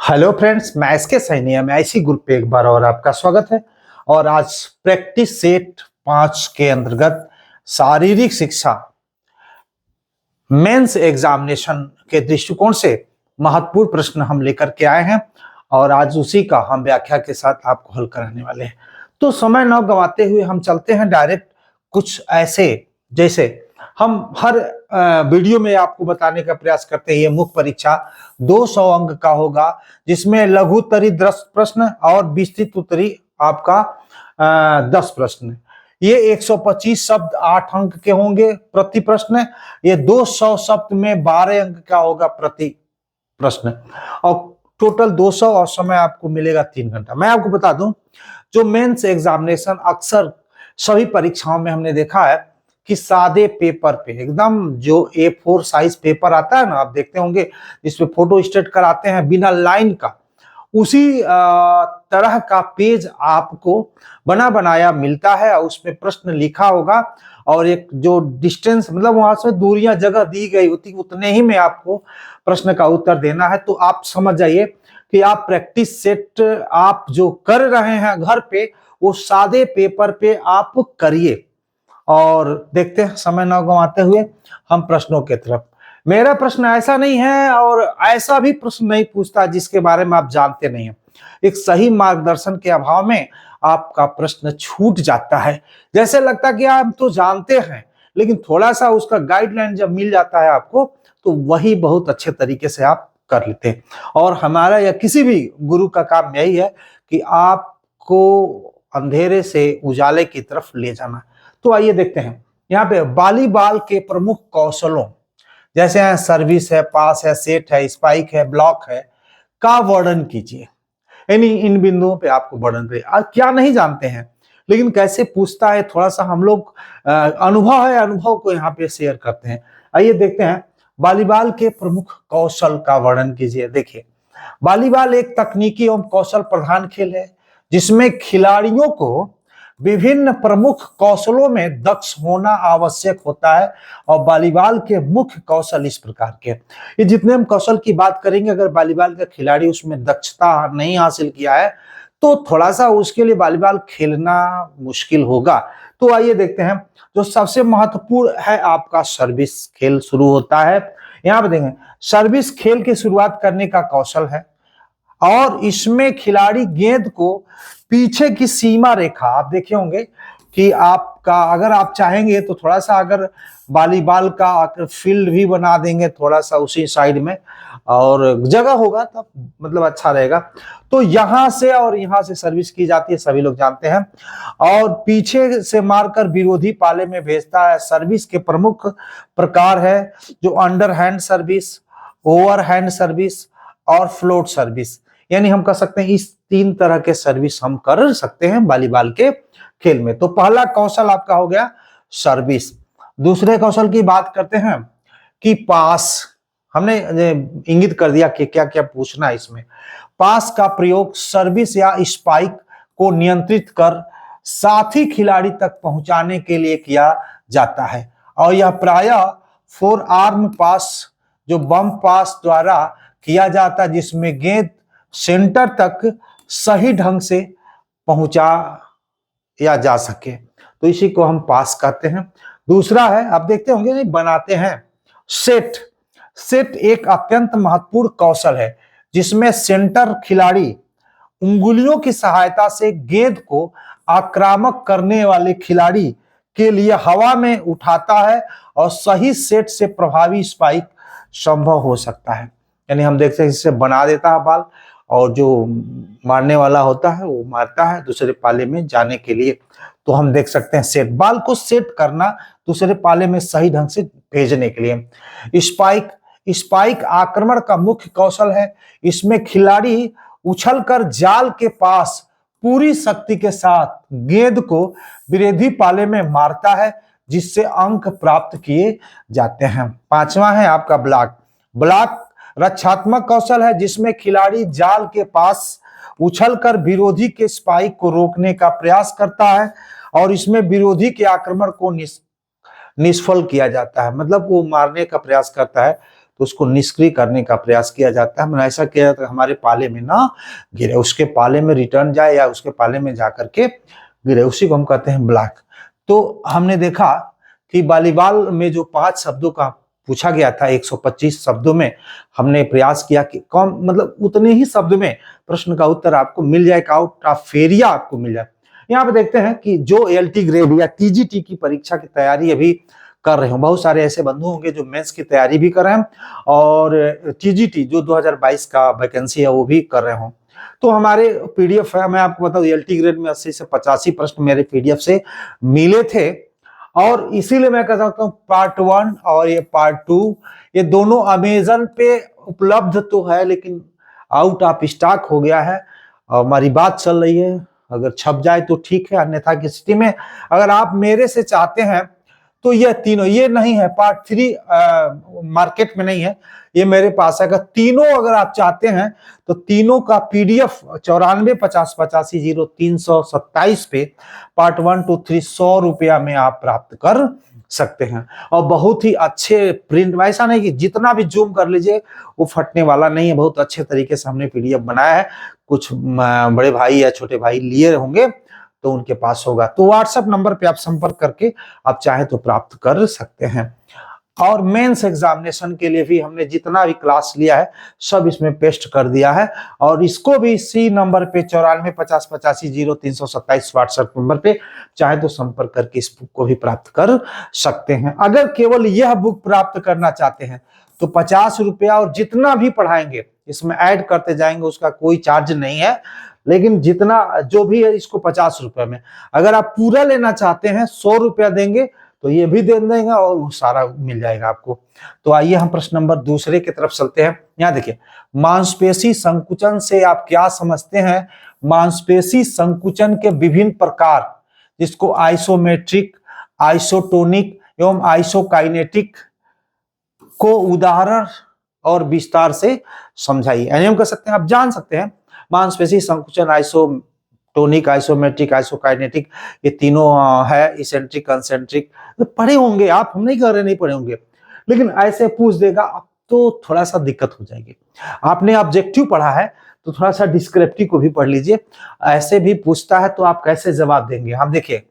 Hello friends, मैं इसके सैनी में ऐसी ग्रुप पे एक बार और आपका स्वागत है। और आज प्रैक्टिस सेट 5 के अंतर्गत शारीरिक शिक्षा मेंस एग्जामिनेशन के दृष्टिकोण से महत्वपूर्ण प्रश्न हम लेकर के आए हैं और आज उसी का हम व्याख्या के साथ आपको हल कराने वाले हैं। तो समय न गंवाते हुए हम चलते हैं डायरेक्ट कुछ ऐसे, जैसे हम हर वीडियो में आपको बताने का प्रयास करते हैं। ये मुख्य परीक्षा 200 अंक का होगा, जिसमें लघु उत्तरी 10 प्रश्न और विस्तृत उत्तरी आपका 10 प्रश्न। ये 125 शब्द 8 अंक के होंगे प्रति प्रश्न। ये 200 शब्द में 12 अंक का होगा प्रति प्रश्न और टोटल 200 और समय आपको मिलेगा 3 घंटा। मैं आपको बता दूं, जो मेंस एग्जामिनेशन अक्सर सभी परीक्षाओं में हमने देखा है कि सादे पेपर पे एकदम जो A4 साइज पेपर आता है ना, आप देखते होंगे जिसपे फोटो स्टेट कराते हैं बिना लाइन का, उसी तरह का पेज आपको बना बनाया मिलता है और उसमें प्रश्न लिखा होगा और एक जो डिस्टेंस मतलब वहां से दूरियां जगह दी गई होती उतने ही में आपको प्रश्न का उत्तर देना है। तो आप समझ जाइए कि आप प्रैक्टिस सेट आप जो कर रहे हैं घर पे, वो सादे पेपर पे आप करिए। और देखते हैं समय न गंवाते हुए हम प्रश्नों के तरफ। मेरा प्रश्न ऐसा नहीं है और ऐसा भी प्रश्न नहीं पूछता जिसके बारे में आप जानते नहीं हैं। एक सही मार्गदर्शन के अभाव में आपका प्रश्न छूट जाता है। जैसे लगता कि आप तो जानते हैं, लेकिन थोड़ा सा उसका गाइडलाइन जब मिल जाता है आपको, तो वही बहुत अच्छे तरीके से आप कर लेते हैं। और हमारा या किसी भी गुरु का काम यही है कि आपको अंधेरे से उजाले की तरफ ले जाना। तो आइए देखते हैं यहाँ पे वॉलीबॉल के प्रमुख कौशलों, जैसे हैं सर्विस है, पास है, सेट है, स्पाइक है, ब्लॉक है, का वर्णन कीजिए। यानी इन बिंदुओं पे आपको वर्णन करिए। क्या नहीं जानते हैं, लेकिन कैसे पूछता है, थोड़ा सा हम लोग अनुभव है, अनुभव को यहाँ पे शेयर करते हैं। आइए देखते हैं वॉलीबॉल के प्रमुख कौशल का वर्णन कीजिए। देखिए, वॉलीबॉल एक तकनीकी एवं कौशल प्रधान खेल है जिसमें खिलाड़ियों को विभिन्न प्रमुख कौशलों में दक्ष होना आवश्यक होता है। और वॉलीबॉल के मुख्य कौशल इस प्रकार के, ये जितने हम कौशल की बात करेंगे, अगर वॉलीबॉल का खिलाड़ी उसमें दक्षता नहीं हासिल किया है तो थोड़ा सा उसके लिए वॉलीबॉल खेलना मुश्किल होगा। तो आइए देखते हैं, जो सबसे महत्वपूर्ण है आपका सर्विस खेल शुरू होता है। यहाँ पे देखें, सर्विस खेल की शुरुआत करने का कौशल है और इसमें खिलाड़ी गेंद को पीछे की सीमा रेखा, आप देखे होंगे कि आपका अगर आप चाहेंगे तो थोड़ा सा अगर वॉलीबॉल का फील्ड भी बना देंगे थोड़ा सा उसी साइड में और जगह होगा तब मतलब अच्छा रहेगा। तो यहां से और यहां से सर्विस की जाती है, सभी लोग जानते हैं, और पीछे से मारकर विरोधी पाले में भेजता है। सर्विस के प्रमुख प्रकार है जो under hand service, over hand service और फ्लोट सर्विस। यानी हम कह सकते हैं इस 3 तरह के सर्विस हम कर सकते हैं वॉलीबॉल के खेल में। तो पहला कौशल आपका हो गया सर्विस। दूसरे कौशल की बात करते हैं कि पास, हमने इंगित कर दिया कि क्या क्या पूछना है इसमें। पास का प्रयोग सर्विस या स्पाइक को नियंत्रित कर साथी खिलाड़ी तक पहुंचाने के लिए किया जाता है और यह प्रायः 4 आर्म पास, जो बम पास द्वारा किया जाता है, जिसमें गेंद सेंटर तक सही ढंग से पहुंचाया जा सके, तो इसी को हम पास कहते हैं। दूसरा है, आप देखते होंगे नहीं बनाते हैं, सेट। सेट एक अत्यंत महत्वपूर्ण कौशल है जिसमें सेंटर खिलाड़ी उंगलियों की सहायता से गेंद को आक्रामक करने वाले खिलाड़ी के लिए हवा में उठाता है और सही सेट से प्रभावी स्पाइक संभव हो सकता है। यानी हम देखते हैं इससे बना देता है बॉल और जो मारने वाला होता है वो मारता है दूसरे पाले में जाने के लिए। तो हम देख सकते हैं सेट, बॉल को सेट करना दूसरे पाले में सही ढंग से भेजने के लिए। स्पाइक, स्पाइक आक्रमण का मुख्य कौशल है। इसमें खिलाड़ी उछलकर जाल के पास पूरी शक्ति के साथ गेंद को विरोधी पाले में मारता है जिससे अंक प्राप्त किए जाते हैं। 5वां है आपका ब्लॉक। ब्लॉक रक्षात्मक कौशल है जिसमें खिलाड़ी जाल के पास उछलकर विरोधी के स्पाइक को रोकने का प्रयास करता है और इसमें विरोधी के आक्रमण को निष्फल किया जाता है, मतलब वो मारने का प्रयास करता है। तो उसको निष्क्रिय करने का प्रयास किया जाता है। मैंने ऐसा किया जाता है हमारे पाले में ना गिरे, उसके पाले में रिटर्न जाए या उसके पाले में जा करके गिरे, उसी को हम कहते हैं ब्लॉक। तो हमने देखा कि वॉलीबॉल में जो 5 शब्दों का पूछा गया था, 125 शब्दों में हमने प्रयास किया कि कौन मतलब उतने ही शब्द में प्रश्न का उत्तर आपको मिल जाए, आउट ऑफ एरिया आपको मिल जाए। यहाँ पे देखते हैं कि जो एलटी ग्रेड या टीजीटी की परीक्षा की तैयारी अभी कर रहे हो, बहुत सारे ऐसे बंधु होंगे जो मेंस की तैयारी भी कर रहे हैं और टीजीटी जो 2022 का वैकेंसी है वो भी कर रहे हो। तो हमारे पीडीएफ है, मैं आपको बताऊं एलटी ग्रेड में 80 से 85 प्रश्न मेरे पीडीएफ से मिले थे और इसीलिए मैं कह सकता हूँ पार्ट 1 और ये पार्ट 2 ये दोनों अमेजन पे उपलब्ध तो है लेकिन आउट ऑफ स्टॉक हो गया है। हमारी बात चल रही है, अगर छप जाए तो ठीक है, अन्यथा की स्थिति में अगर आप मेरे से चाहते हैं तो ये तीनों, ये नहीं है पार्ट 3 मार्केट में नहीं है, ये मेरे पास है। अगर तीनों अगर आप चाहते हैं तो तीनों का पीडीएफ 94 50 85 0 327 पे पार्ट 1 2 3 100 रुपया में आप प्राप्त कर सकते हैं और बहुत ही अच्छे प्रिंट, ऐसा नहीं कि जितना भी जूम कर लीजिए वो फटने वाला नहीं है, बहुत अच्छे तरीके से हमने पीडीएफ बनाया है। कुछ बड़े भाई या छोटे भाई लिए होंगे तो उनके पास होगा, तो व्हाट्सएप नंबर पे आप संपर्क करके आप चाहे तो प्राप्त कर सकते हैं। और मेंस एग्जामिनेशन के लिए भी हमने जितना भी क्लास लिया है सब इसमें पेस्ट कर दिया है और इसको भी इसी नंबर पे 94 50 85 0 327 व्हाट्सएप नंबर पे चाहे तो संपर्क करके इस बुक को भी प्राप्त कर सकते हैं। अगर केवल यह बुक प्राप्त करना चाहते हैं तो 50 रुपया और जितना भी पढ़ाएंगे इसमें ऐड करते जाएंगे, उसका कोई चार्ज नहीं है, लेकिन जितना जो भी है इसको 50 रुपए में। अगर आप पूरा लेना चाहते हैं 100 रुपया देंगे तो ये भी दे देंगे और वो सारा मिल जाएगा आपको। तो आइए हम प्रश्न नंबर दूसरे की तरफ चलते हैं। यहाँ देखिए, मांसपेशी संकुचन से आप क्या समझते हैं? मांसपेशी संकुचन के विभिन्न प्रकार जिसको आइसोमेट्रिक, आइसोटोनिक एवं आइसोकाइनेटिक को उदाहरण और विस्तार से समझाइए। यानी हम कह सकते हैं, आप जान सकते हैं मांसपेशी संकुचन आइसोटोनिक, आइसोमेट्रिक, आइसोकाइनेटिक ये तीनों है, इसेंट्रिक, कंसेंट्रिक तो पढ़े होंगे आप, हम नहीं कह रहे नहीं पढ़े होंगे, लेकिन ऐसे पूछ देगा अब तो थोड़ा सा दिक्कत हो जाएगी। आपने ऑब्जेक्टिव पढ़ा है तो थोड़ा सा डिस्क्रिप्टिव को भी पढ़ लीजिए, ऐसे भी पूछता है तो आप कैसे जवाब देंगे। हम देखिए,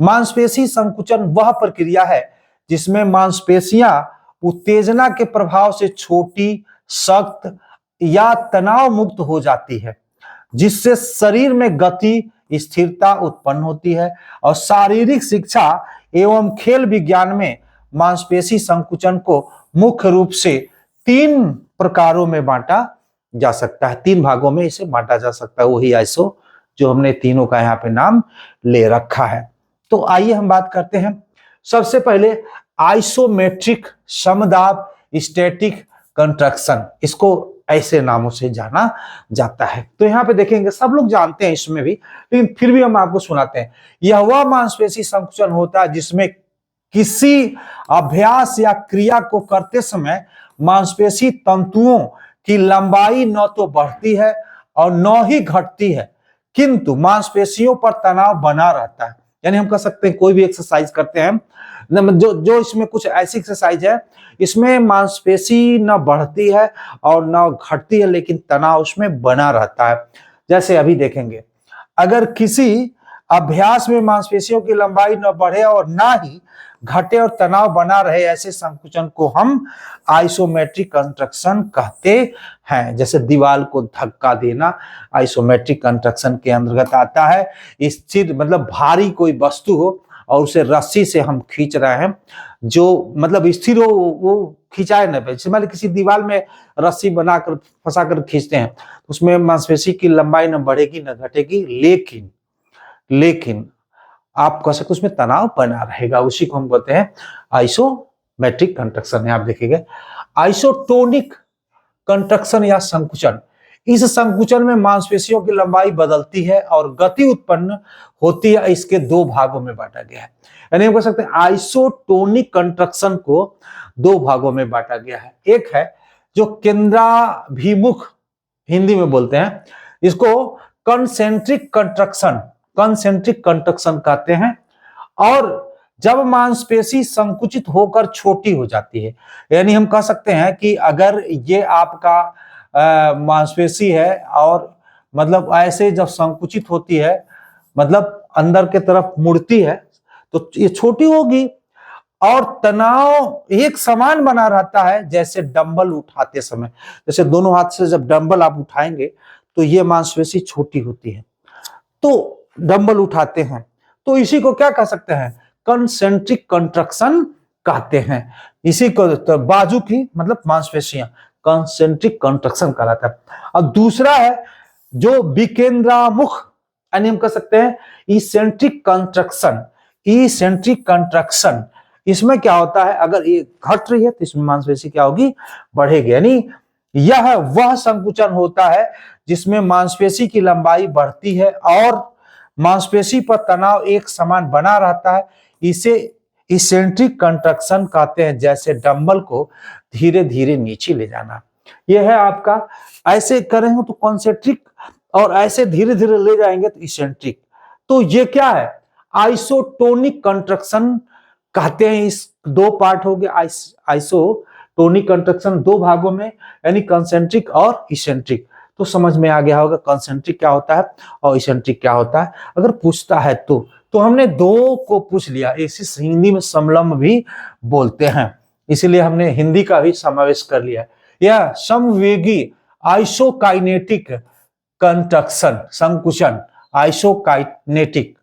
मांसपेशी संकुचन वह प्रक्रिया है जिसमें मांसपेशियां उत्तेजना के प्रभाव से छोटी, सख्त या तनाव मुक्त हो जाती है, जिससे शरीर में गति, स्थिरता उत्पन्न होती है। और शारीरिक शिक्षा एवं खेल विज्ञान में मांसपेशी संकुचन को मुख्य रूप से 3 प्रकारों में बांटा जा सकता है, 3 भागों में इसे बांटा जा सकता है, वही आइसो जो हमने तीनों का यहाँ पे नाम ले रखा है। तो आइए हम बात करते हैं सबसे पहले आइसोमेट्रिक समदाब स्टैटिक कंट्रक्शन, इसको ऐसे नामों से जाना जाता है। तो यहाँ पे देखेंगे सब लोग जानते हैं इसमें भी, लेकिन फिर भी हम आपको सुनाते हैं। यह वह मांसपेशी संकुचन होता है जिसमें किसी अभ्यास या क्रिया को करते समय मांसपेशी तंतुओं की लंबाई न तो बढ़ती है और न ही घटती है, किंतु मांसपेशियों पर तनाव बना रहता है। यानी हम कह सकते हैं कोई भी एक्सरसाइज करते हैं जो इसमें कुछ ऐसी एक्सरसाइज है इसमें मांसपेशी न बढ़ती है और न घटती है, लेकिन तनाव उसमें बना रहता है। जैसे अभी देखेंगे, अगर किसी अभ्यास में मांसपेशियों की लंबाई न बढ़े और ना ही घटे और तनाव बना रहे, ऐसे संकुचन को हम आइसोमेट्रिक कंट्रक्शन कहते हैं। जैसे दीवार को धक्का देना आइसोमेट्रिक कंट्रक्शन के अंतर्गत आता है। स्थिर मतलब भारी कोई वस्तु हो और उसे रस्सी से हम खींच रहे हैं, जो मतलब स्थिर हो वो खिंचाए न पे। मान लीजिए किसी दीवार में रस्सी बनाकर फंसाकर खींचते हैं, उसमें मांसपेशी की लंबाई न बढ़ेगी न घटेगी, लेकिन आप कह सकते उसमें तनाव बना रहेगा, उसी को हम कहते हैं आइसोमेट्रिक कंट्रक्शन। आप देखेंगे आइसोटोनिक कंट्रक्शन या संकुचन, इस संकुचन में मांसपेशियों की लंबाई बदलती है और गति उत्पन्न होती है। इसके 2 भागों में बांटा गया है। यानी हम कह सकते हैं आइसोटोनिक कंट्रक्शन को 2 भागों में बांटा गया है। एक है जो केंद्राभिमुख, हिंदी में बोलते हैं इसको कंसेंट्रिक कंट्रक्शन कहते हैं, और जब मांसपेशी संकुचित होकर छोटी हो जाती है, यानी हम कह सकते हैं कि अगर ये आपका मांसपेशी है और मतलब ऐसे जब संकुचित होती है, मतलब अंदर के तरफ मुड़ती है, तो ये छोटी होगी और तनाव एक समान बना रहता है, जैसे डंबल उठाते समय, जैसे दोनों हाथ से जब डंबल आप उठाएंगे तो ये मांसपेशी छोटी होती है, तो डंबल उठाते हैं, तो इसी को क्या कह सकते हैं, कंसेंट्रिक कंट्रक्शन कहते हैं। इसी को तो बाजू की मतलब मांसपेशियां कंसेंट्रिक कंट्रक्शन कहलाता है। और दूसरा है जो विकेंद्रामुख, यानी हम कह सकते हैं इसेंट्रिक कंट्रक्शन। इसेंट्रिक कंट्रक्शन इसमें क्या होता है, अगर ये घट रही है तो इसमें मांसपेशी क्या होगी, बढ़ेगी। यानी यह वह संकुचन होता है जिसमें मांसपेशी की लंबाई बढ़ती है और मांसपेशी पर तनाव एक समान बना रहता है। इसे इसेंट्रिक कंट्रक्शन कहते हैं, जैसे डंबल को धीरे धीरे नीचे ले जाना। यह है आपका, ऐसे करेंगे तो कॉन्सेंट्रिक और ऐसे धीरे धीरे ले जाएंगे तो इसेंट्रिक। तो ये क्या है, आइसोटोनिक कंट्रक्शन कहते हैं। इस दो पार्ट हो गया, आइसोटोनिक कंट्रक्शन दो भागों में, यानी कंसेंट्रिक और इसेंट्रिक। तो समझ में आ गया होगा कंसेंट्रिक क्या होता है और इसेंट्रिक क्या होता है, अगर पूछता है तो हमने दो को पूछ लिया। इसे हिंदी में समलंब भी बोलते हैं, इसीलिए हमने हिंदी का भी समावेश कर लिया। यह समवेगी आइसोकाइनेटिक कंट्रक्शन, संकुचन आइसोकाइनेटिक।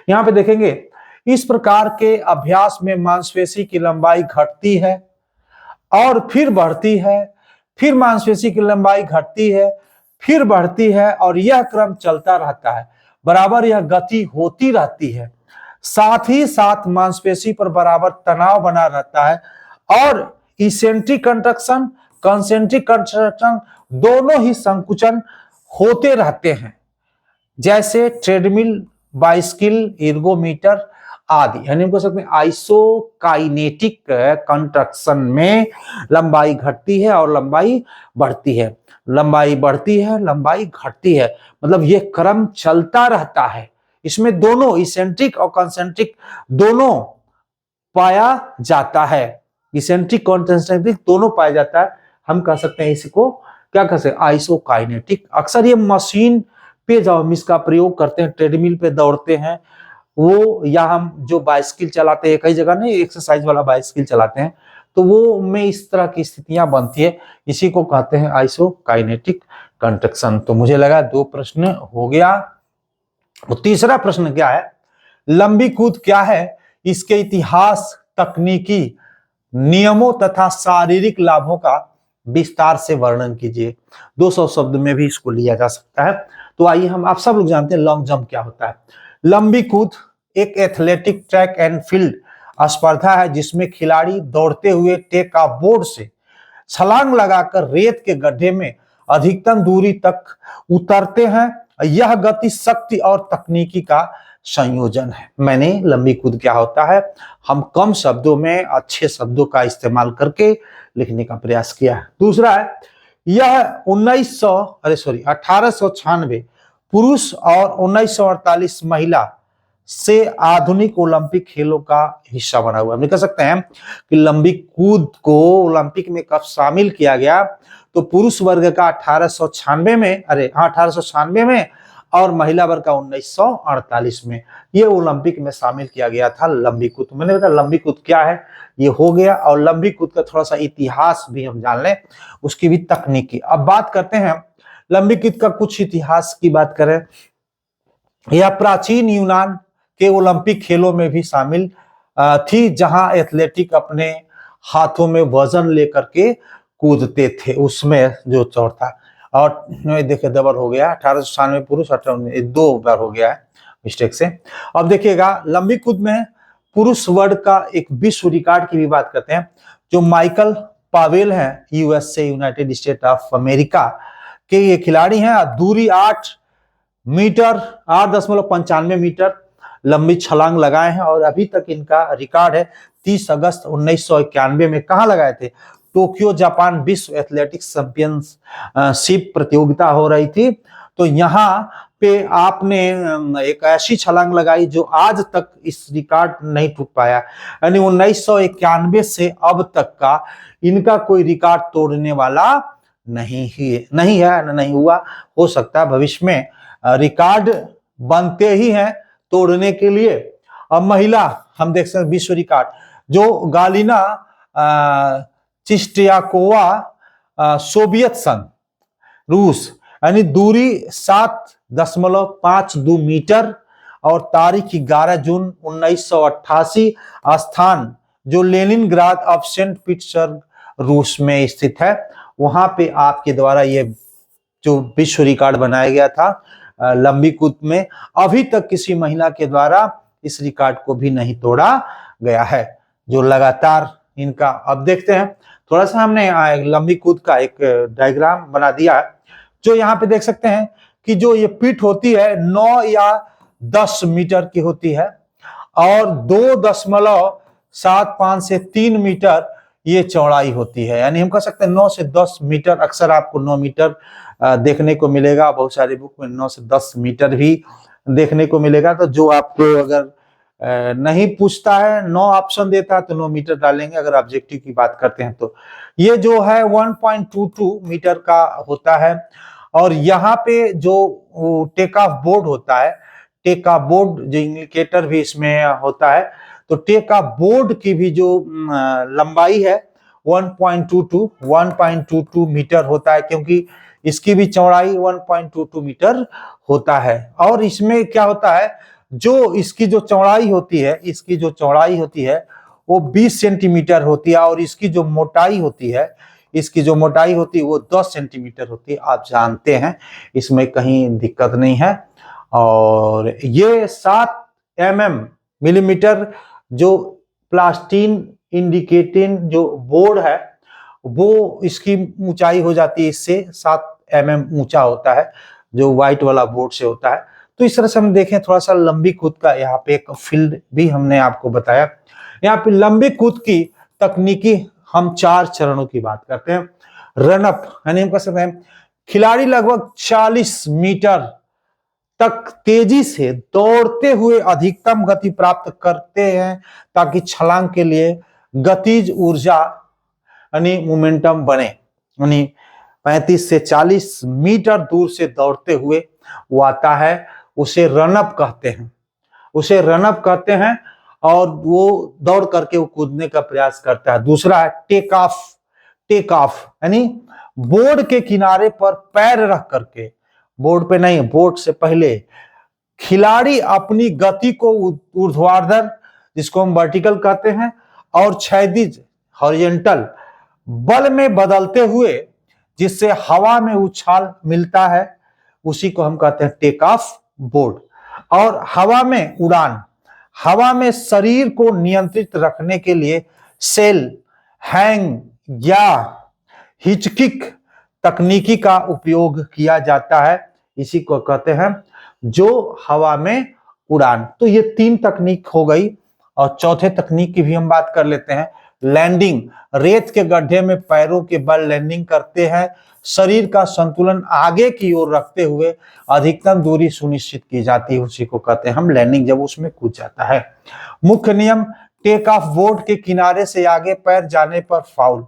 यहां पे देखेंगे, इस प्रकार के अभ्यास में मांसपेशी की लंबाई घटती है और फिर बढ़ती है, फिर मांसपेशी की लंबाई घटती है, फिर बढ़ती है, और यह क्रम चलता रहता है, बराबर यह गति होती रहती है। साथ ही साथ मांसपेशी पर बराबर तनाव बना रहता है और इसेंट्रिक कंट्रक्शन, कंसेंट्रिक कंट्रक्शन दोनों ही संकुचन होते रहते हैं, जैसे ट्रेडमिल, बाइसिकल, एर्गोमीटर आदि। यानी हम कह सकते हैं आइसोकाइनेटिक कंट्रक्शन में लंबाई घटती है और लंबाई बढ़ती है, लंबाई बढ़ती है, लंबाई घटती है, मतलब ये क्रम चलता रहता है। इसमें दोनों इसेंट्रिक और कंसेंट्रिक दोनों पाया जाता है, इसेंट्रिक कंसेंट्रिक दोनों पाया जाता है। हम कह सकते हैं इसको क्या कह सकते हैं, आइसोकाइनेटिक। अक्सर ये मशीन पे जब हम इसका प्रयोग करते हैं, ट्रेडमिल पे दौड़ते हैं वो, या हम जो बाइसिकल चलाते हैं, कई जगह नहीं एक्सरसाइज वाला बाइसिकल चलाते हैं, तो वो में इस तरह की स्थितियां बनती है, इसी को कहते हैं आइसोकाइनेटिक कंट्रक्शन। तो मुझे लगा दो प्रश्न हो गया। तो तीसरा प्रश्न क्या है, लंबी कूद क्या है, इसके इतिहास, तकनीकी नियमों तथा शारीरिक लाभों का विस्तार से वर्णन कीजिए। 200 शब्द में भी इसको लिया जा सकता है। तो आइए, हम आप सब लोग जानते हैं लॉन्ग जंप क्या होता है। लंबी कूद एक एथलेटिक ट्रैक एंड फील्ड स्पर्धा है जिसमें खिलाड़ी दौड़ते हुए टेक ऑफ बोर्ड से छलांग लगाकर रेत के गड्ढे में अधिकतम दूरी तक उतरते हैं। यह गति, शक्ति और तकनीकी का संयोजन है। मैंने लंबी कूद क्या होता है हम कम शब्दों में अच्छे शब्दों का इस्तेमाल करके लिखने का प्रयास किया है। दूसरा है, यह 1896 पुरुष और 1948 महिला से आधुनिक ओलंपिक खेलों का हिस्सा बना हुआ। हम कह सकते हैं कि लंबी कूद को ओलंपिक में कब शामिल किया गया, तो पुरुष वर्ग का 1896 में और महिला वर्ग का 1948 में ये ओलंपिक में शामिल किया गया था लंबी कूद। मैंने बताया लंबी कूद क्या है, ये हो गया। और लंबी कूद का थोड़ा सा इतिहास भी हम जान लें, उसकी भी तकनीकी। अब बात करते हैं लंबी कूद का कुछ इतिहास की बात करें। यह प्राचीन यूनान के ओलंपिक खेलों में भी शामिल थी, जहां एथलेटिक अपने हाथों में वजन लेकर के कूदते थे, उसमें जो चौड़ था। और देखिए डबल हो गया, 1896 पुरुष, 2 बार हो गया है मिस्टेक से। अब देखिएगा लंबी कूद में पुरुष वर्ग का एक विश्व रिकॉर्ड की भी बात करते हैं, जो माइकल पावेल हैं, USA, United state of America के ये खिलाड़ी हैं। दूरी 8.95 मीटर लंबी छलांग लगाए हैं और अभी तक इनका रिकॉर्ड है। 30 अगस्त 1991 में कहाँ लगाए थे, टोक्यो जापान विश्व एथलेटिक्स चैंपियनशिप प्रतियोगिता हो रही थी, तो यहाँ पे आपने एक ऐसी छलांग लगाई जो आज तक इस रिकॉर्ड नहीं टूट पाया, यानी 1991 से अब तक का इनका कोई रिकॉर्ड तोड़ने वाला नहीं है, नहीं हुआ। हो सकता है भविष्य में रिकॉर्ड बनते ही हैं तोड़ने के लिए। अब महिला हम देख सकते हैं विश्व रिकॉर्ड जो गालिना चिस्टियाकोवा, सोवियत संघ, रूस, यानी दूरी 7.52 मीटर और तारीख 11 जून 1988, स्थान जो लेनिनग्राद ऑफ सेंट पीटर्सबर्ग रूस में स्थित है। वहां पे आपके द्वारा ये जो विश्व रिकॉर्ड बनाया गया था लंबी कूद में, अभी तक किसी महिला के द्वारा इस रिकॉर्ड को भी नहीं तोड़ा गया है, जो लगातार इनका। अब देखते हैं थोड़ा सा, हमने लंबी कूद का एक डायग्राम बना दिया है, जो यहाँ पे देख सकते हैं कि जो ये पीठ होती है 9 या 10 मीटर की होती है और 2.75 से 3 मीटर ये चौड़ाई होती है, यानी हम कह सकते हैं 9 से 10 मीटर। अक्सर आपको 9 मीटर देखने को मिलेगा, बहुत सारी बुक में 9 से 10 मीटर भी देखने को मिलेगा। तो जो आपको अगर नहीं पूछता है, 9 ऑप्शन देता है तो 9 मीटर डालेंगे। अगर ऑब्जेक्टिव की बात करते हैं तो ये जो है 1.22 मीटर का होता है। और यहाँ पे जो टेक ऑफ बोर्ड होता है, टेक ऑफ बोर्ड जो इंडिकेटर भी इसमें होता है, तो टेक ऑफ बोर्ड की भी जो लंबाई है 1.22 मीटर होता है, क्योंकि इसकी भी चौड़ाई 1.22 मीटर होता है। और इसमें क्या होता है, जो इसकी जो चौड़ाई होती है, इसकी जो चौड़ाई होती है वो 20 सेंटीमीटर होती है और इसकी जो मोटाई होती है, इसकी जो मोटाई होती है वो 10 सेंटीमीटर होती है। आप जानते हैं, इसमें कहीं दिक्कत नहीं है। और ये 7 मिलीमीटर जो प्लास्टीन इंडिकेटिंग जो बोर्ड है वो इसकी ऊंचाई हो जाती है, इससे 7 ऊंचा होता है, जो व्हाइट वाला बोर्ड से होता है। तो इस तरह से हम देखें थोड़ा सा लंबी कूद का, यहाँ पे एक फील्ड भी हमने आपको बताया। यहाँ पे लंबी कूद की तकनीकी हम 4 चरणों की बात करते हैं। रनअप, यानी हम कह सकते हैं खिलाड़ी लगभग 40 मीटर तक तेजी से दौड़ते हुए अधिकतम गति प्राप्त करते हैं, ताकि छलांग के लिए गतिज ऊर्जा यानी मोमेंटम बने। यानी 35 से 40 मीटर दूर से दौड़ते हुए वो आता है, उसे रनअप कहते हैं, उसे रनअप कहते हैं। और वो दौड़ करके वो कूदने का प्रयास करता है। दूसरा है टेक ऑफ। टेक ऑफ यानी बोर्ड के किनारे पर पैर रख करके, बोर्ड पे नहीं, बोर्ड से पहले खिलाड़ी अपनी गति को ऊर्ध्वाधर, जिसको हम वर्टिकल कहते हैं, और क्षैतिज हॉरिजॉन्टल बल में बदलते हुए, जिससे हवा में उछाल मिलता है, उसी को हम कहते हैं टेक ऑफ बोर्ड। और हवा में उड़ान, हवा में शरीर को नियंत्रित रखने के लिए सेल, हैंग या हिचकिक तकनीकी का उपयोग किया जाता है, इसी को कहते हैं जो हवा में उड़ान। तो ये 3 तकनीक हो गई। और चौथे तकनीक की भी हम बात कर लेते हैं, लैंडिंग। रेत के गड्ढे में पैरों के बल लैंडिंग करते हैं, शरीर का संतुलन आगे की ओर रखते हुए अधिकतम दूरी सुनिश्चित की जाती है, उसी को कहते हैं हम लैंडिंग, जब उसमें कूद जाता है। मुख्य नियम, टेक ऑफ बोर्ड के किनारे से आगे पैर जाने पर फाउल,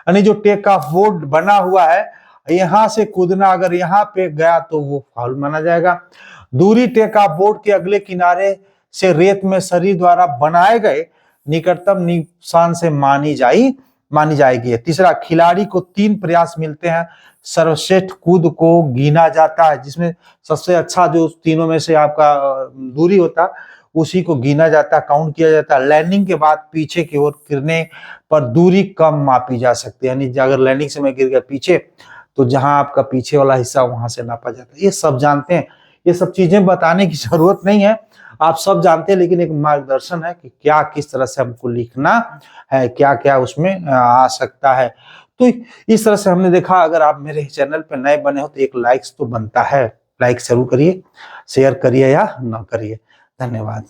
यानी जो टेक ऑफ बोर्ड बना हुआ है, यहां से कूदना अगर यहाँ पे गया तो वो फाउल माना जाएगा। दूरी टेक ऑफ बोर्ड के अगले किनारे से रेत में शरीर द्वारा बनाए गए निकटतम निशान से मानी जाएगी। तीसरा, खिलाड़ी को 3 प्रयास मिलते हैं, सर्वश्रेष्ठ कूद को गिना जाता है, जिसमें सबसे अच्छा जो तीनों में से आपका दूरी होता है उसी को गिना जाता है, काउंट किया जाता है। लैंडिंग के बाद पीछे की ओर गिरने पर दूरी कम मापी जा सकती है, यानी अगर लैंडिंग से मैं गिर गया पीछे तो जहां आपका पीछे वाला हिस्सा वहां से नापा जाता है। ये सब जानते हैं, ये सब चीजें बताने की जरूरत नहीं है, आप सब जानते हैं, लेकिन एक मार्गदर्शन है कि क्या किस तरह से हमको लिखना है, क्या क्या उसमें आ सकता है। तो इस तरह से हमने देखा। अगर आप मेरे चैनल पर नए बने हो तो एक लाइक्स तो बनता है, लाइक जरूर करिए, शेयर करिए या ना करिए। धन्यवाद।